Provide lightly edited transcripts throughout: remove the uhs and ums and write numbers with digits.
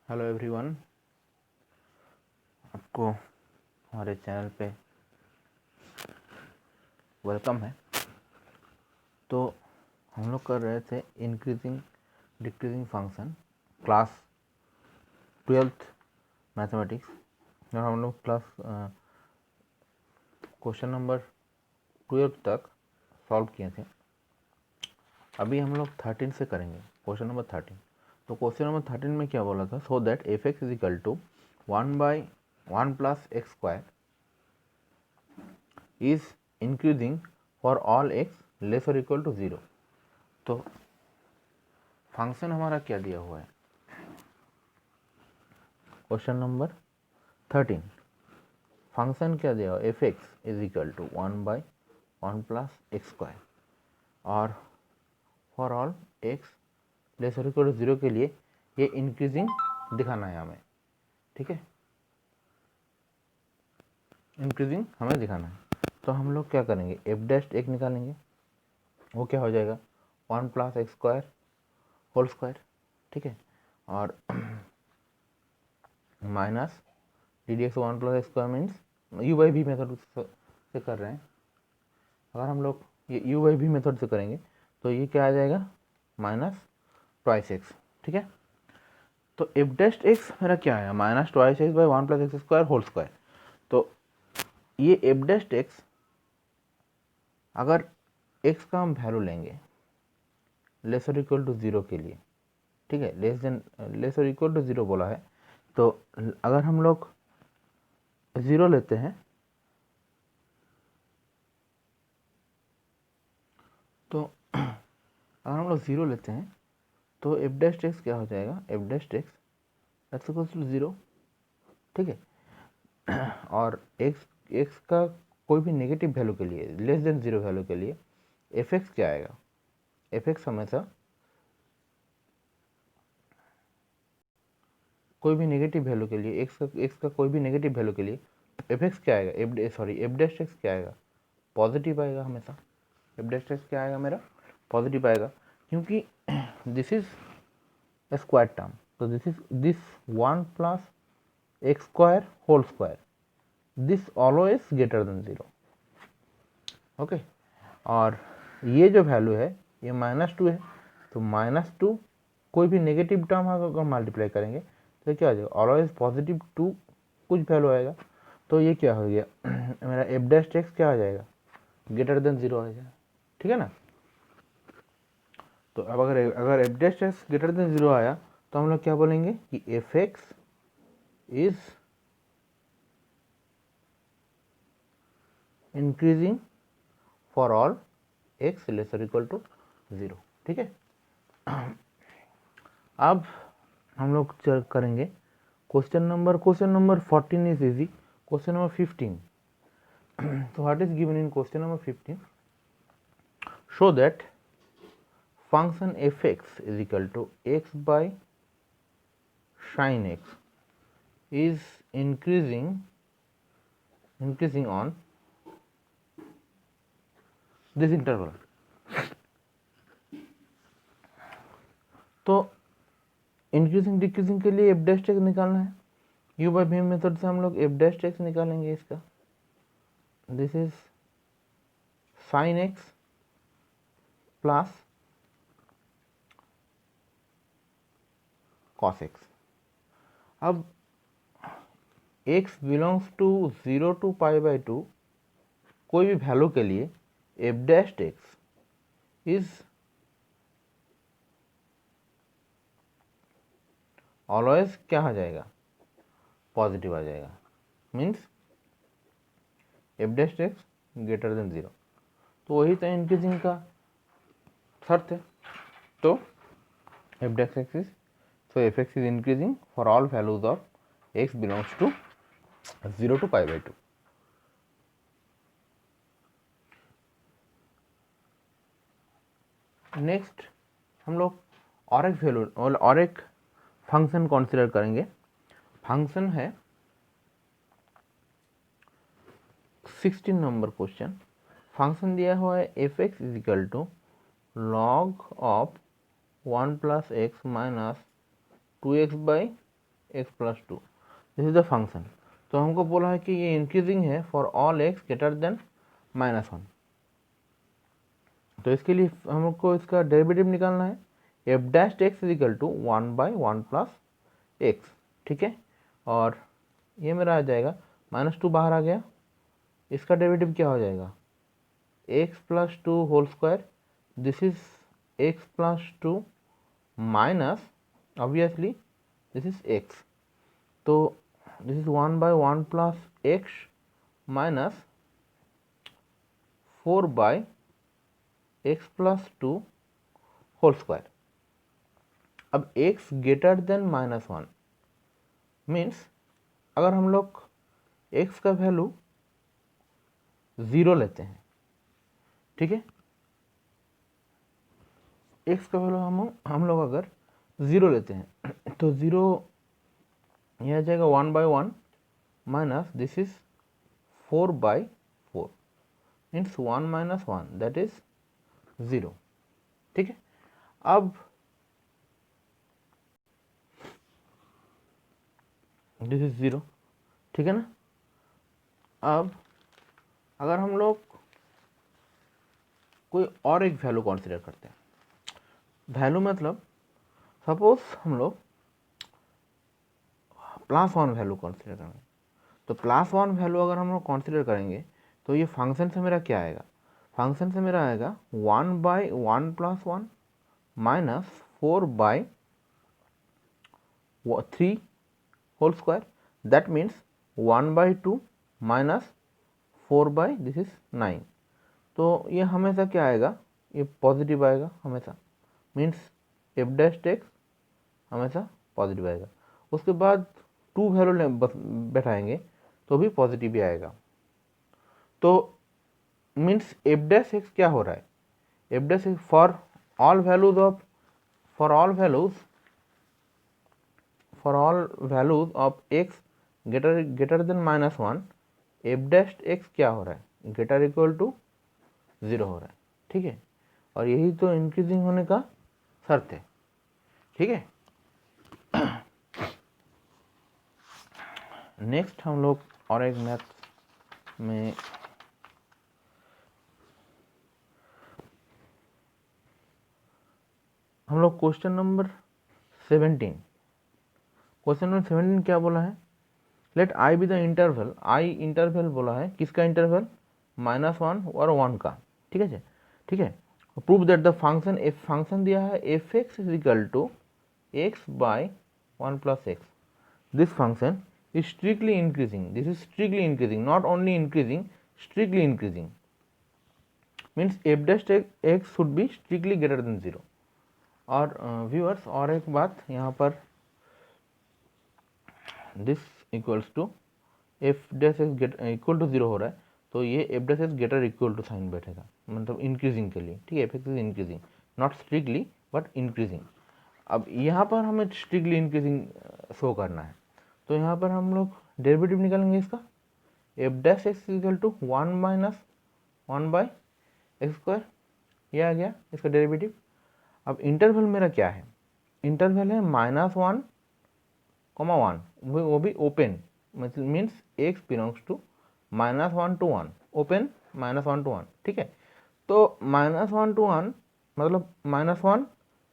Hello everyone, आपको हमारे channel पे वेलकम है। तो हम लोग कर रहे थे increasing decreasing function class 12th mathematics, और हम लोग क्लास क्वेश्चन नंबर 12 तक सॉल्व किए थे। अभी हम लोग 13 से करेंगे, क्वेश्चन नंबर 13। तो क्वेश्चन नंबर 13 में क्या बोला था? So that F x is equal to 1/1 plus x square is increasing for all X less or equal to 0। तो फंक्शन हमारा क्या दिया हुआ है? क्वेश्चन नंबर 13 फंक्शन क्या दिया हुआ? F x is equal to 1/1 plus x square, और for all X less or equal to 0 के लिए ये इंक्रीजिंग दिखाना है हमें। ठीक है, इंक्रीजिंग हमें दिखाना है। तो हम लोग क्या करेंगे? एफ डैश एक निकालेंगे, वो क्या हो जाएगा? 1 plus x square whole square. ठीक है, और minus d d x 1 plus x square means u by v method से कर रहे हैं। अगर हम लोग ये यू बाई भी मेथड से करेंगे तो ये क्या आ जाएगा? Minus twice x. ठीक है, तो एफ डैश एक्स मेरा क्या आया? Minus twice x by 1 plus x square whole square. तो ये एफ डैश एक्स, अगर एक्स का हम वैल्यू लेंगे लेस और इक्वल टू 0 के लिए, ठीक है, लेस और इक्वल टू 0 बोला है, तो अगर हम लोग 0 लेते हैं तो अगर हम लोग 0 लेते हैं तो एफ डैश एक्स क्या हो जाएगा? F dash x that's equal to 0। ठीक है, और एक्स का कोई भी नेगेटिव वैल्यू के लिए, लेस देन 0 वैल्यू के लिए एफ एक्स क्या आएगा? एफ एक्स हमेशा कोई भी नेगेटिव वैल्यू के लिए, एक्स का कोई भी नेगेटिव वैल्यू के लिए एफ एक्स क्या आएगा? एफ डैश एक्स क्या आएगा? पॉजिटिव आएगा हमेशा। एफ डैश एक्स क्या आएगा मेरा? पॉजिटिव आएगा, क्योंकि दिस इज स्क्वायर टर्म। तो this 1 plus x square whole square, this always greater than 0। Okay, और ये जो वैल्यू है ये -2 है, तो -2 कोई भी नेगेटिव टर्म अगर मल्टीप्लाई करेंगे तो क्या हो जाएगा? ऑलवेज पॉजिटिव 2 कुछ वैल्यू आएगा। तो ये क्या हो गया? मेरा एफ डैश एक्स क्या आ जाएगा? ग्रेटर देन 0 आ जाएगा। ठीक है ना? तो अब अगर F dash x greater than 0 आया तो हम लोग क्या बोलेंगे कि f x is increasing for all X less or equal to 0। ठीक है, अब हम लोग करेंगे question number 14 is easy. Question number 15, so what is given in question number 15? Show that function fx is equal to x by sin x is increasing on this interval। तो increasing decreasing के लिए F dash x निकालना है। You by v method से हम लोग F dash X निकालेंगे इसका। This is sine X plus cos X. अब x बिलोंग्स टू 0 टू π/2 कोई भी वैल्यू के लिए F dash x is always क्या आ जाएगा? पॉजिटिव आ जाएगा, means F dash x greater than 0। तो वही तो इंक्रीजिंग का शर्त है। तो F dash x is, so F x is increasing for all values of X belongs to 0 to π/2। Next हम लोग और एक वैल्यू और एक फंक्शन कंसीडर करेंगे। फंक्शन है 16 नंबर क्वेश्चन। फंक्शन दिया हुआ है f x is equal to log of 1 plus x minus 2x by x plus two, this is the function. तो हमको बोला है कि ये इंक्रीजिंग है for all x greater than -1। तो इसके लिए हमको इसका डेरिवेटिव निकालना है। F dash x is equal to 1/1 plus x, ठीक है। और ये मेरा आ जाएगा -2 बाहर आ गया, इसका डेरिवेटिव क्या हो जाएगा, X plus two whole square, this is x plus two minus obviously this is X, तो this is 1/1 plus x minus 4/x plus two whole square. अब x ग्रेटर देन -1 मीन्स अगर हम लोग x का value 0 लेते हैं, ठीक है, x का वैल्यू हम लोग अगर 0 लेते हैं तो 0 यह आ जाएगा 1/1 minus this is 4/4 means 1 minus 1 that is 0, ठीक है। अब दिस इज 0, ठीक है ना। अब अगर हम लोग कोई और एक वैल्यू कंसीडर करते हैं, वैल्यू मतलब सपोज हम लोग +1 वैल्यू कंसीडर करेंगे, तो +1 वैल्यू अगर हम लोग कंसीडर करेंगे तो ये फंक्शन से मेरा क्या आएगा, फंक्शन से मेरा आएगा 1/1 + 1 minus 4/3 whole square, that means 1/2 minus 4 this is 9। तो ये हमेशा क्या आएगा, ये पॉजिटिव आएगा हमेशा, मीन्स एफ डैश एक्स हमेशा पॉजिटिव आएगा। उसके बाद 2 वैल्यू बैठाएंगे तो भी पॉजिटिव ही आएगा। तो मीन्स एफ डैश एक्स क्या हो रहा है, f dash x for all values of x greater than -1, F dash x क्या हो रहा है, ग्रेटर इक्वल टू 0 हो रहा है, ठीक है। और यही तो इंक्रीजिंग होने का शर्त है, ठीक है। नेक्स्ट हम लोग और एक मैथ में हम लोग क्वेश्चन नंबर 17 क्या बोला है, let I be the interval, I interval बोला है, किसका इंटरवल, -1 और 1 का, ठीक है, ठीक है। प्रूव दैट द फंक्शन, एक फंक्शन दिया है f x is equal to x/1 + x, this function is strictly increasing, this is strictly increasing, not only increasing, strictly increasing, means f dash x should be strictly greater than 0। और viewers और एक बात यहाँ पर, this equals to f dash x equal to 0 हो रहा है, तो ये f dash x greater equal to sign बैठेगा, मतलब इंक्रीजिंग के लिए, ठीक है, f x is increasing, not strictly but increasing. अब यहाँ पर हमें स्ट्रिक्टली इंक्रीजिंग शो करना है, तो यहाँ पर हम लोग डेरिवेटिव निकालेंगे इसका, f dash x equal to 1/(1/x²), ये आ गया इसका डेरिवेटिव। अब इंटरवल मेरा क्या है, इंटरवल है -1, 1, वो भी open, means x belongs to -1 to 1, open -1 to 1, ठीक है। तो -1 to 1 मतलब -1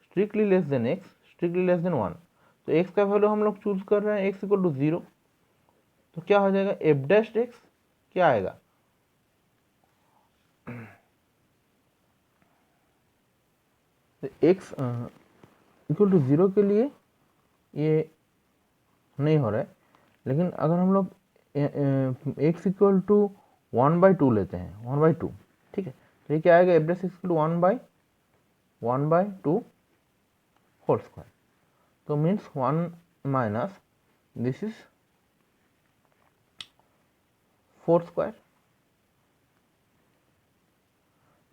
strictly less than x, strictly less than 1, तो x का वैल्यू हम लोग चूज कर रहे हैं x इक्वल टू 0, तो क्या हो जाएगा, एफ डैश एक्स क्या आएगा, x इक्वल टू 0 के लिए ये नहीं हो रहा है, लेकिन अगर हम लोग x इक्वल टू 1/2 लेते हैं, 1/2, ठीक है, तो ये क्या आएगा, F dash x equal to 1/2 whole square, तो means 1 minus this is 4 square,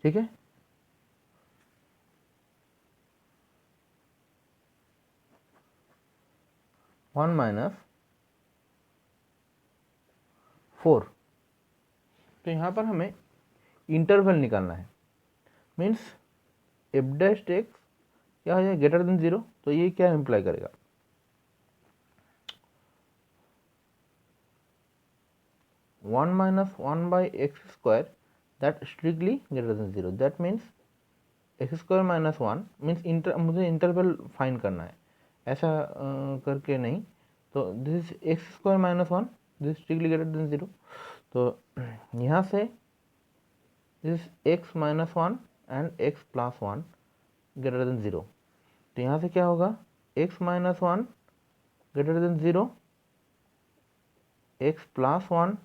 ठीक है। वन माइनस 4, तो यहाँ पर हमें इंटरवल निकालना है, मीन्स एफ डैश एक्स क्या हो जाएगा, ग्रेटर देन 0, तो ये क्या इम्प्लाई करेगा, 1 minus 1 by x square that strictly greater than 0. That means x square minus 1 means मुझे इंटरवल फाइंड करना है, ऐसा करके नहीं. तो this is x square minus 1, this strictly greater than 0. तो यहाँ से this x minus 1 and x plus 1 greater than 0. तो यहाँ से क्या होगा, x minus 1 greater than 0, x plus 1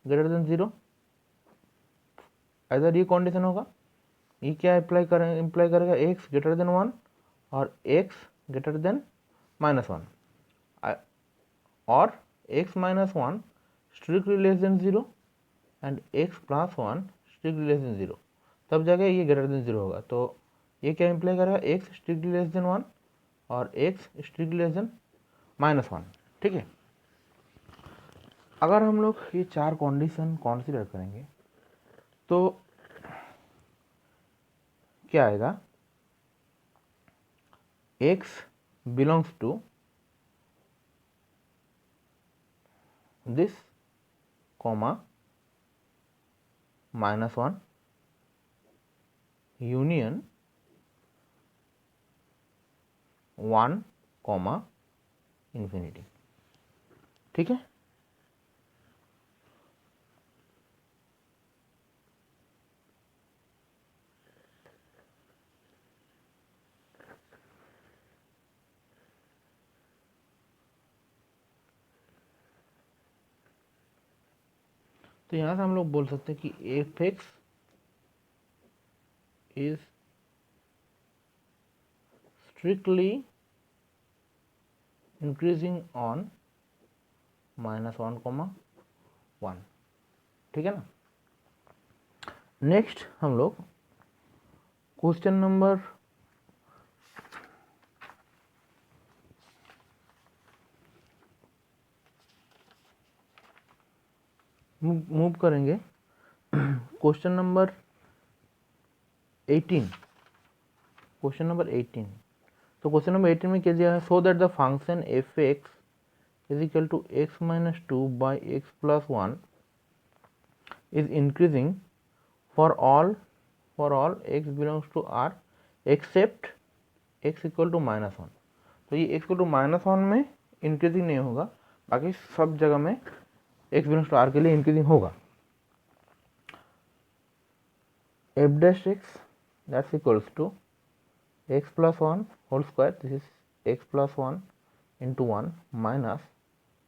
greater than 0. इधर ये कंडीशन होगा, ये क्या इम्प्लाई करेगा एक्स ग्रेटर देन 1 और एक्स ग्रेटर देन माइनस 1 और x minus 1 strictly less than 0 and x plus 1 strictly less than 0, तब जाके ये ग्रेटर देन 0 होगा. तो ये क्या इम्प्लाई करेगा, x स्ट्रिक्टली लेस देन 1 और x strictly less than minus 1. ठीक है. अगर हम लोग ये चार कंडीशन कंसीडर करेंगे तो क्या आएगा, x belongs to this comma minus 1 union 1 comma infinity. ठीक है. तो यहाँ से हम लोग बोल सकते हैं कि f x is strictly increasing on minus 1 comma 1. ठीक है ना. नेक्स्ट हम लोग क्वेश्चन नंबर मूव करेंगे. Question number 18. Question number 18. तो क्वेश्चन नंबर 18 में क्या दिया है, so that the function f x is equal to x minus 2 by x plus 1 is increasing for all x belongs to R except x equal to minus 1. तो ये x equal to minus 1 में increasing नहीं होगा, बाकी सब जगह में x belongs to are के लिए इंक्रीजिंग होगा. F dash x that's equals to x plus 1 whole square, this is x plus 1 into 1 minus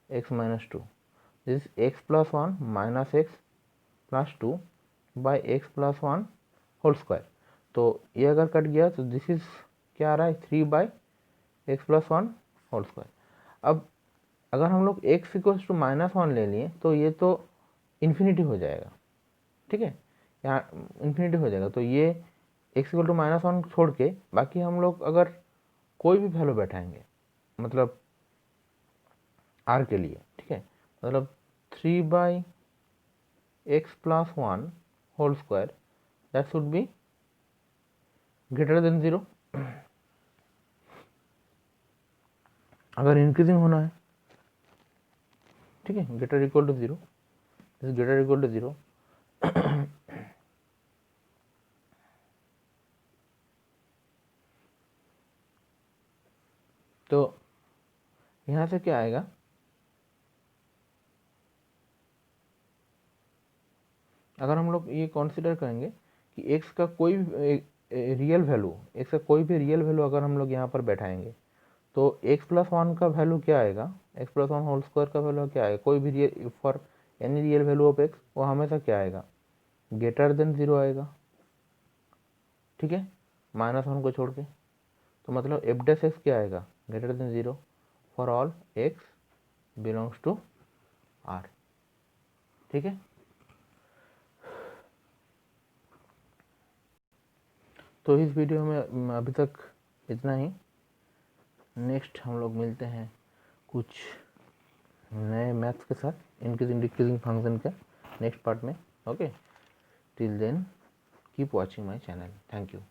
x minus 2, this is x plus 1 minus x plus 2 by x plus 1 whole square. तो ये अगर cut गया तो this is क्या आ रहा है, 3 by x plus 1 whole square. अब अगर हम लोग x इक्वल्स टू माइनस 1 ले लिए तो ये तो इन्फिनिटी हो जाएगा. ठीक है, यहाँ इन्फिनिटी हो जाएगा. तो ये x इक्वल टू माइनस 1 छोड़ के बाकी हम लोग अगर कोई भी वैल्यू बैठाएंगे, मतलब r के लिए, ठीक है, मतलब 3 by x plus 1 whole square that should be greater than 0. अगर इंक्रीजिंग होना है, ठीक है, greater equal to 0, greater equal to 0. तो यहाँ से क्या आएगा, अगर हम लोग ये कंसीडर करेंगे कि x का कोई रियल वैल्यू, x का कोई भी रियल वैल्यू अगर हम लोग यहाँ पर बैठाएंगे तो x प्लस 1 का वैल्यू क्या आएगा, x प्लस 1 होल स्क्वायर का वैल्यू क्या आएगा, कोई भी real for any real value of x वो हमेशा क्या आएगा, ग्रेटर देन 0 आएगा. ठीक है, माइनस 1 को छोड़ के. तो मतलब एफ डैश एक्स क्या आएगा, greater than 0 for all x belongs to r. ठीक है. तो इस वीडियो में अभी तक इतना ही. नेक्स्ट हम लोग मिलते हैं कुछ नए मैथ्स के साथ, इंक्रीजिंग डिक्रीजिंग फंक्शन के नेक्स्ट पार्ट में. Okay, till then keep watching my channel. Thank you.